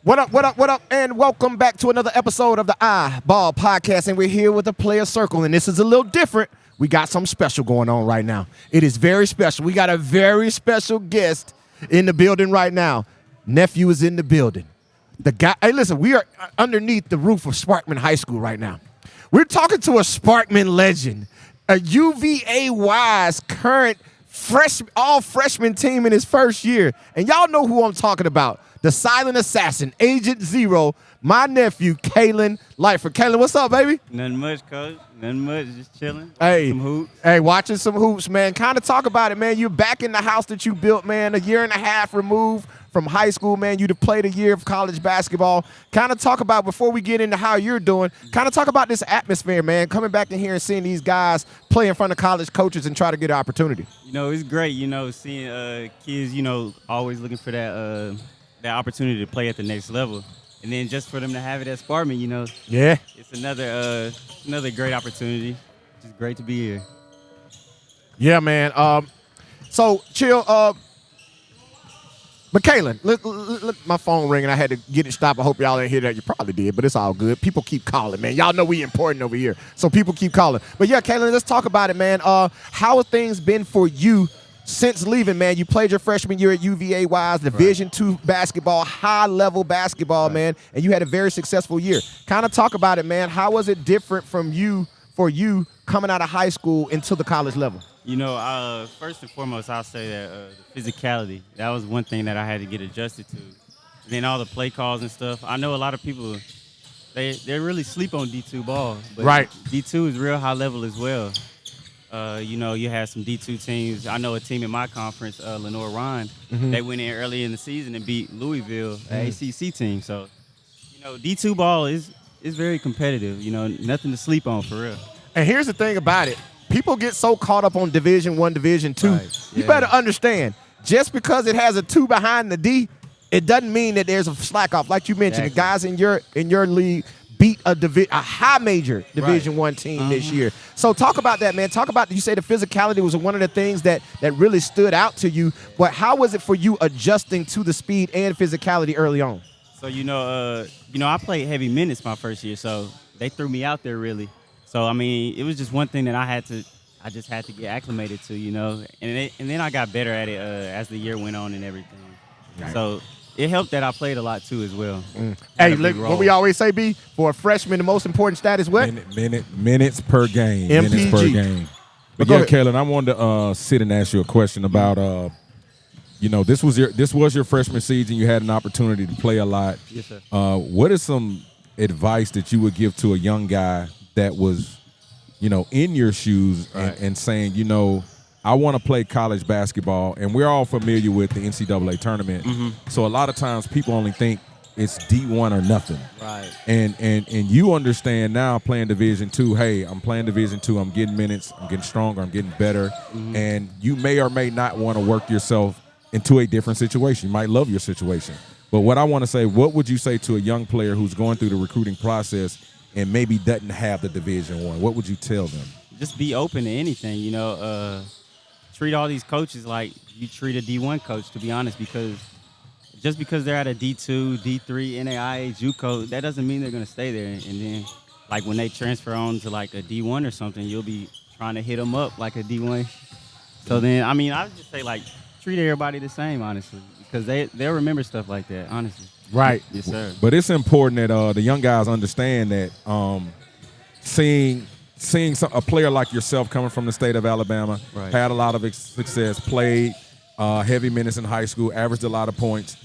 What up, what up, what up, and welcome back to another episode of the Ball Podcast, and we're here with the Player Circle, and this is a little different. We got something special going on right now. It is very special. We got a very special guest in the building right now. Nephew is in the building. The guy, hey, listen, we are underneath the roof of Sparkman High School right now. We're talking to a Sparkman legend, a UVA Wise current all freshman team in his first year, and y'all know who I'm talking about. The silent assassin, Agent Zero, my nephew, Calen Lightford. Calen, what's up, baby? Nothing much, coach. Nothing much. Just chilling. Hey, some hoops. Hey, watching some hoops, man. Kind of talk about it, man. You're back in the house that you built, man. A year and a half removed from high school, man. You'd have played a year of college basketball. Kind of talk about, before we get into how you're doing, kind of talk about this atmosphere, man. Coming back in here and seeing these guys play in front of college coaches and try to get an opportunity. You know, it's great, seeing kids, always looking for that opportunity to play at the next level. And then just for them to have it at Sparkman, Yeah. it's another great opportunity. It's just great to be here. Yeah, man. So, chill. But Calen, look, my phone ringing. I had to get it stopped. I hope y'all didn't hear that. You probably did, but it's all good. People keep calling, man. Y'all know we important over here, so people keep calling. But yeah, Calen, let's talk about it, man. How have things been for you since leaving, man? You played your freshman year at UVA Wise, Division II basketball, high-level basketball, man, and you had a very successful year. Kind of talk about it, man. How was it different for you coming out of high school into the college level? First and foremost, I'll say that the physicality, that was one thing that I had to get adjusted to. And then all the play calls and stuff. I know a lot of people, they really sleep on D2 ball. But right. D2 is real high level as well. You had some D2 teams. I know a team in my conference, Lenore Ryan, they went in early in the season and beat Louisville, an ACC team. So, D2 ball is very competitive. Nothing to sleep on for real. And here's the thing about it. People get so caught up on Division I, Division II. Right. You better understand, just because it has a 2 behind the D, it doesn't mean that there's a slack off. Like you mentioned, exactly. The guys in your league beat a high major Division I team this year. So talk about that, man. Talk about, you say the physicality was one of the things that really stood out to you. But how was it for you adjusting to the speed and physicality early on? So, I played heavy minutes my first year, so they threw me out there really. So, it was just one thing that I just had to get acclimated to, and then I got better at it as the year went on and everything. Right. So it helped that I played a lot too as well. Hey, look, what we always say, B, for a freshman, the most important stat is what? Minutes per game. MPG. Minutes per game. But yeah, Calen, I wanted to sit and ask you a question about, this was your freshman season. You had an opportunity to play a lot. Yes, sir. What is some advice that you would give to a young guy that was, in your shoes and saying, I want to play college basketball, and we're all familiar with the NCAA tournament. So a lot of times people only think it's D1 or nothing. Right. And you understand now playing Division II, hey, I'm playing Division II, I'm getting minutes, I'm getting stronger, I'm getting better. And you may or may not want to work yourself into a different situation. You might love your situation. But what I want to say, what would you say to a young player who's going through the recruiting process and maybe doesn't have the Division I? What would you tell them? Just be open to anything, treat all these coaches like you treat a D1 coach, to be honest, because just because they're at a D2, D3, NAIA, JUCO, that doesn't mean they're going to stay there. And then, like, when they transfer on to, like, a D1 or something, you'll be trying to hit them up like a D1. So then, I would just say, like, treat everybody the same, honestly, because they'll remember stuff like that, honestly. Right. Yes, sir. But it's important that the young guys understand that seeing a player like yourself coming from the state of Alabama, had a lot of success, played heavy minutes in high school, averaged a lot of points,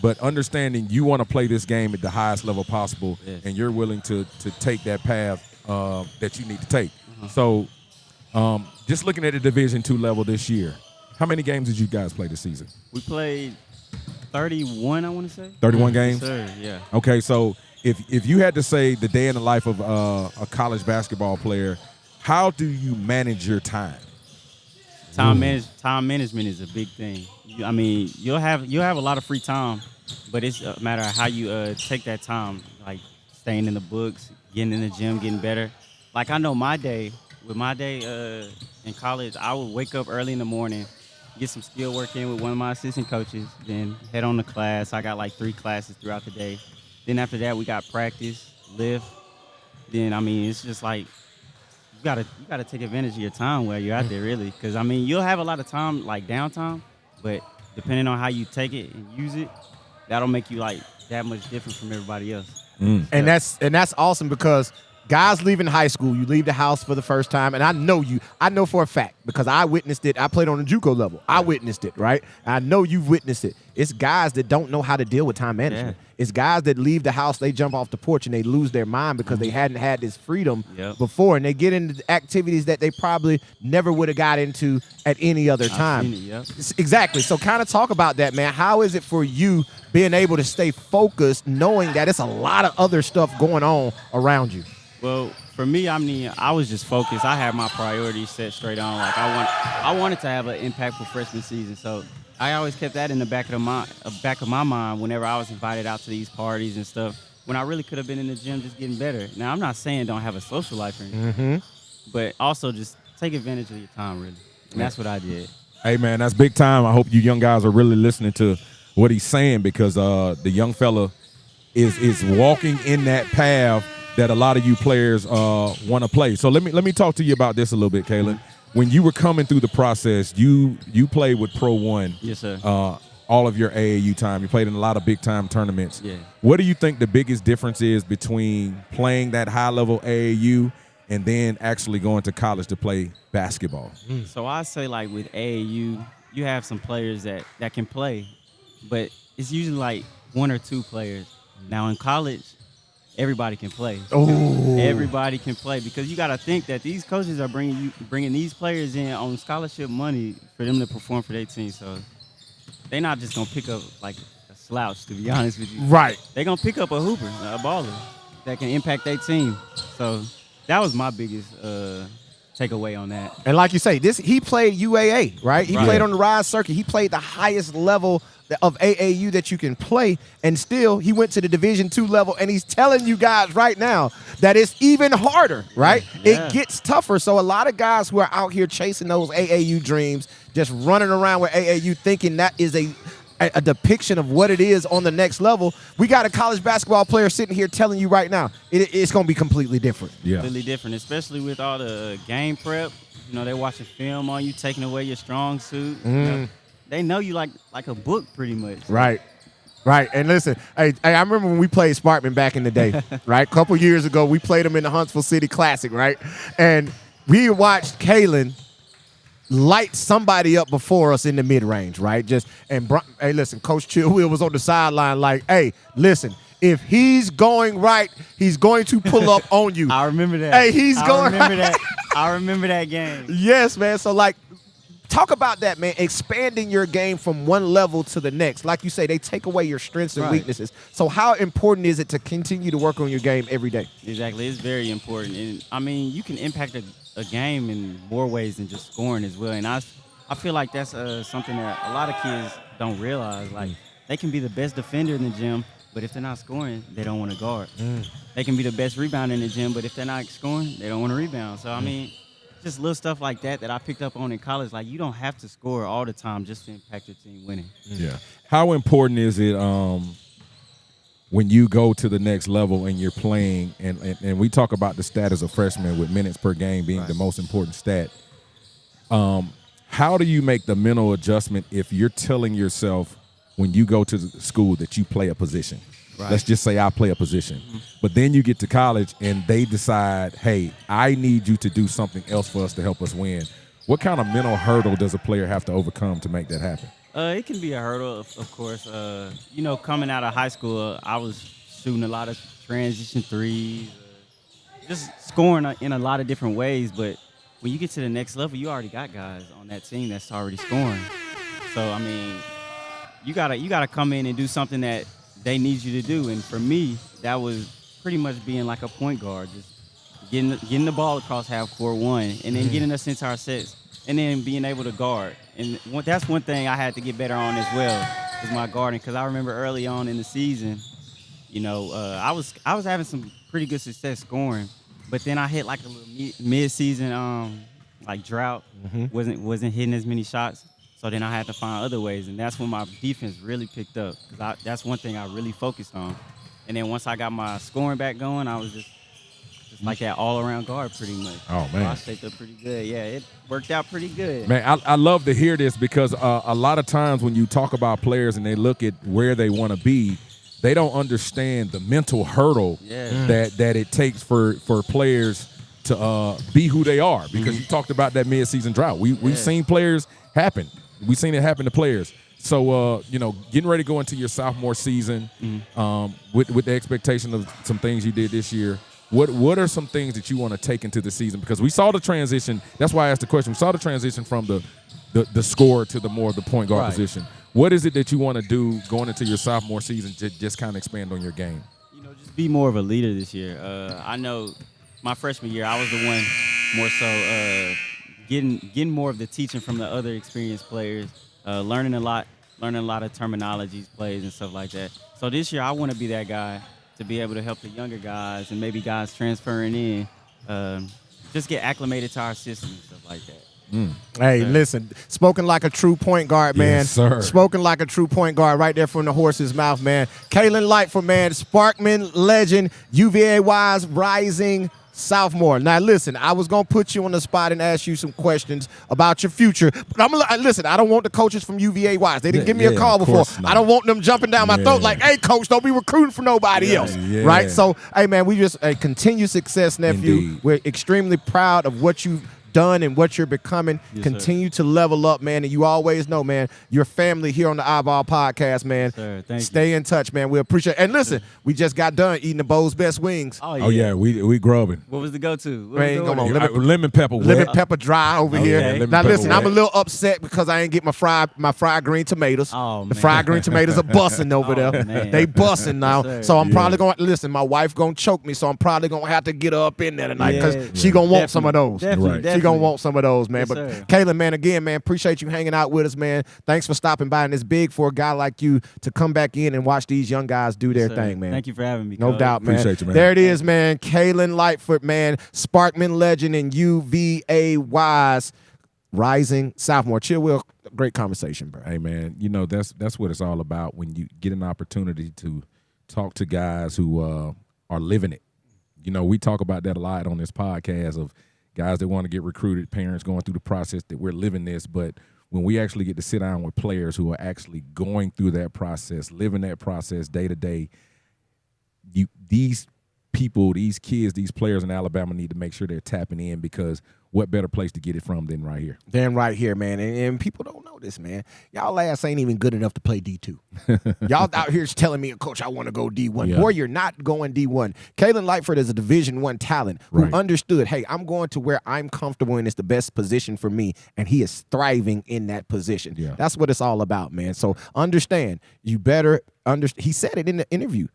but understanding you want to play this game at the highest level possible, and you're willing to take that path that you need to take. So just looking at the Division II level this year, how many games did you guys play this season? We played 31, I want to say. 31 games? Yes, sir, yeah. Okay, so if you had to say the day in the life of a college basketball player, how do you manage your time? Time management is a big thing. You'll have a lot of free time, but it's a matter of how you take that time, like staying in the books, getting in the gym, getting better. Like I know my day in college, I would wake up early in the morning, get some skill work in with one of my assistant coaches, then head on to class. I got like 3 classes throughout the day. Then after that, we got practice, lift. Then, I mean, it's just like you gotta take advantage of your time while you're out there, really. Because, I mean, you'll have a lot of time, like downtime, but depending on how you take it and use it, that'll make you, like, that much different from everybody else. And that's awesome because guys leaving high school, you leave the house for the first time, and I know for a fact because I witnessed it. I played on the JUCO level. I witnessed it, right? I know you've witnessed it. It's guys that don't know how to deal with time management. Yeah. It's guys that leave the house, they jump off the porch, and they lose their mind because they hadn't had this freedom before, and they get into activities that they probably never would have got into at any other time. Exactly. So kind of talk about that, man. How is it for you being able to stay focused knowing that it's a lot of other stuff going on around you? Well, for me, I mean, I was just focused. I had my priorities set straight on. Like I wanted to have an impactful freshman season, so I always kept that in the back of my mind whenever I was invited out to these parties and stuff. When I really could have been in the gym just getting better. Now, I'm not saying don't have a social life or anything, but also just take advantage of your time, really. And that's what I did. Hey, man, that's big time. I hope you young guys are really listening to what he's saying because the young fella is walking in that path that a lot of you players want to play. So let me talk to you about this a little bit, Calen. When you were coming through the process, you played with Pro 1. Yes, sir. All of your AAU time. You played in a lot of big-time tournaments. Yeah. What do you think the biggest difference is between playing that high-level AAU and then actually going to college to play basketball? So I say, like, with AAU, you have some players that can play, but it's usually like 1 or 2 players. Now in college, everybody can play. Oh, everybody can play because you got to think that these coaches are bringing these players in on scholarship money for them to perform for their team. So they're not just gonna pick up like a slouch, to be honest with you. Right. They're gonna pick up a hooper, a baller that can impact their team. So that was my biggest takeaway on that. And like you say, he played UAA, right? He played on the Rise circuit. He played the highest level of AAU that you can play, and still he went to the Division II level, and he's telling you guys right now that it's even harder, right? Yeah. It gets tougher. So a lot of guys who are out here chasing those AAU dreams, just running around with AAU thinking that is a depiction of what it is on the next level. We got a college basketball player sitting here telling you right now it's going to be completely different. Yeah. Completely different, especially with all the game prep. You know, they're watching film on you, taking away your strong suit. You know, they know you like a book pretty much. Right. Right. And listen, hey, I remember when we played Sparkman back in the day, right? A couple years ago, we played them in the Huntsville City Classic, right? And we watched Calen light somebody up before us in the mid-range, right? Hey, listen, Coach Chillwell was on the sideline like, hey, listen, if he's going right, he's going to pull up on you. I remember that. Hey, I remember that game. Yes, man. So, like, talk about that, man, expanding your game from one level to the next. Like you say, they take away your strengths and weaknesses. So how important is it to continue to work on your game every day? Exactly. It's very important. And, I mean, you can impact a game in more ways than just scoring as well. And I feel like that's something that a lot of kids don't realize. Like, they can be the best defender in the gym, but if they're not scoring, they don't want to guard. They can be the best rebounder in the gym, but if they're not scoring, they don't want to rebound. So, I mean, just little stuff like that I picked up on in college. Like, you don't have to score all the time just to impact your team winning. Yeah. How important is it when you go to the next level and you're playing, and we talk about the status of freshmen with minutes per game being the most important stat. How do you make the mental adjustment if you're telling yourself when you go to school that you play a position? Right. Let's just say I play a position. But then you get to college and they decide, hey, I need you to do something else for us to help us win. What kind of mental hurdle does a player have to overcome to make that happen? It can be a hurdle, of course. You know, coming out of high school, I was shooting a lot of transition threes, just scoring in a lot of different ways. But when you get to the next level, you already got guys on that team that's already scoring. So, I mean, you gotta come in and do something that they need you to do. And for me, that was pretty much being like a point guard, just getting the ball across half court, one, and then getting us into our sets, and then being able to guard. And that's one thing I had to get better on as well, is my guarding. Because I remember early on in the season, you know, I was having some pretty good success scoring, but then I hit like a little mid-season like drought, wasn't hitting as many shots. So then I had to find other ways, and that's when my defense really picked up. Because that's one thing I really focused on. And then once I got my scoring back going, I was just like that all-around guard pretty much. Oh, So man. I shaped up pretty good. Yeah, it worked out pretty good. Man, I love to hear this because a lot of times when you talk about players and they look at where they want to be, they don't understand the mental hurdle that it takes for players to be who they are. Because you talked about that mid-season drought. We've seen players happen. We've seen it happen to players. So, getting ready to go into your sophomore season with the expectation of some things you did this year, what are some things that you want to take into the season? Because we saw the transition. That's why I asked the question. We saw the transition from the scorer to the more of the point guard position. What is it that you want to do going into your sophomore season to just kind of expand on your game? Just be more of a leader this year. I know my freshman year, I was the one more so getting more of the teaching from the other experienced players, learning a lot of terminologies, plays, and stuff like that. So this year, I want to be that guy to be able to help the younger guys and maybe guys transferring in just get acclimated to our system and stuff like that. Hey, listen, spoken like a true point guard, man. Yes, sir. Spoken like a true point guard right there from the horse's mouth, man. Calen Lightford, man, Sparkman legend, UVA Wise, rising sophomore. Now, listen, I was going to put you on the spot and ask you some questions about your future. But listen, I don't want the coaches from UVA Wise. They didn't give me a call before. I don't want them jumping down my throat like, hey, coach, don't be recruiting for nobody else. Right? So, hey, man, we just continue success, nephew. Indeed. We're extremely proud of what you've done and what you're becoming. Continue to level up, man. And you always know, man, your family here on the Eyeball Podcast, man. Sir, Stay in touch, man. We appreciate it. And listen, we just got done eating the Bo's Best Wings. Oh, yeah, we grubbing. What was the go-to? Lemon pepper. Lemon pepper dry over here. Now listen, I'm a little little upset because I ain't get my fried green tomatoes. Oh, the man. fried green tomatoes are busting over there. Man. They busting now. Yes, So I'm probably going to listen. My wife gonna choke me, so I'm probably gonna have to get her up in there tonight because she gonna want some of those. Definitely. She gonna want some of those, man. Yes, But sir. Calen, man, again, man, appreciate you hanging out with us, man. Thanks for stopping by, and it's big for a guy like you to come back in and watch these young guys do their Sir. thing, man. Thank you for having me. No Coach. doubt, man. Appreciate you, man. There it is, man. Calen Lightford, man. Sparkman legend and UVA Wise, rising sophomore. Chill, Will. Great conversation, bro. Hey, man, that's what it's all about when you get an opportunity to talk to guys who are living it. We talk about that a lot on this podcast of guys that want to get recruited, parents going through the process that we're living this. But when we actually get to sit down with players who are actually going through that process, living that process day to day, these people, these kids, these players in Alabama need to make sure they're tapping in because what better place to get it from than right here? Then right here, man. And people don't know this, man. Y'all ass ain't even good enough to play D2. Y'all out here telling me, Coach, I want to go D1. Yeah. Boy, you're not going D1. Calen Lightford is a Division I talent who understood, hey, I'm going to where I'm comfortable and it's the best position for me, and he is thriving in that position. Yeah. That's what it's all about, man. So understand, you better understand. He said it in the interview.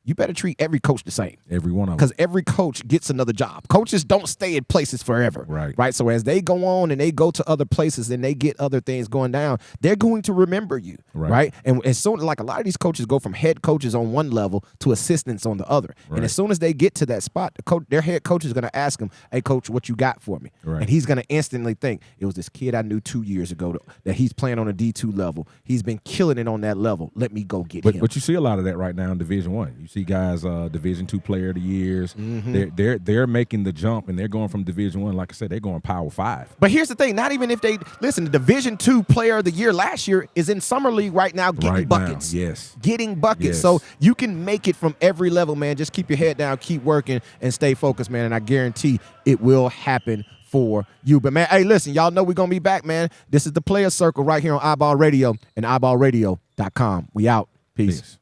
You better treat every coach the same. Every one of them. Because every coach gets another job. Coaches don't stay in places forever. Right. So as they go on and they go to other places and they get other things going down, they're going to remember you. Right. And as soon like a lot of these coaches go from head coaches on one level to assistants on the other. And as soon as they get to that spot, their head coach is going to ask them, hey, coach, what you got for me? And he's going to instantly think, it was this kid I knew 2 years ago that he's playing on a D2 level. He's been killing it on that level. Let me go get him. But you see a lot of that right now in Division I. You see guys, Division II Player of the Years. They're making the jump and they're going from Division I. Like I said, they're going Power 5. But here's the thing: not even if they listen, the Division II Player of the Year last year is in summer league right now, getting buckets. Getting buckets. Yes. So you can make it from every level, man. Just keep your head down, keep working, and stay focused, man. And I guarantee it will happen for you. But man, hey, listen, y'all know we're gonna be back, man. This is the Player Circle right here on Eyeball Radio and eyeballradio.com. We out. Peace.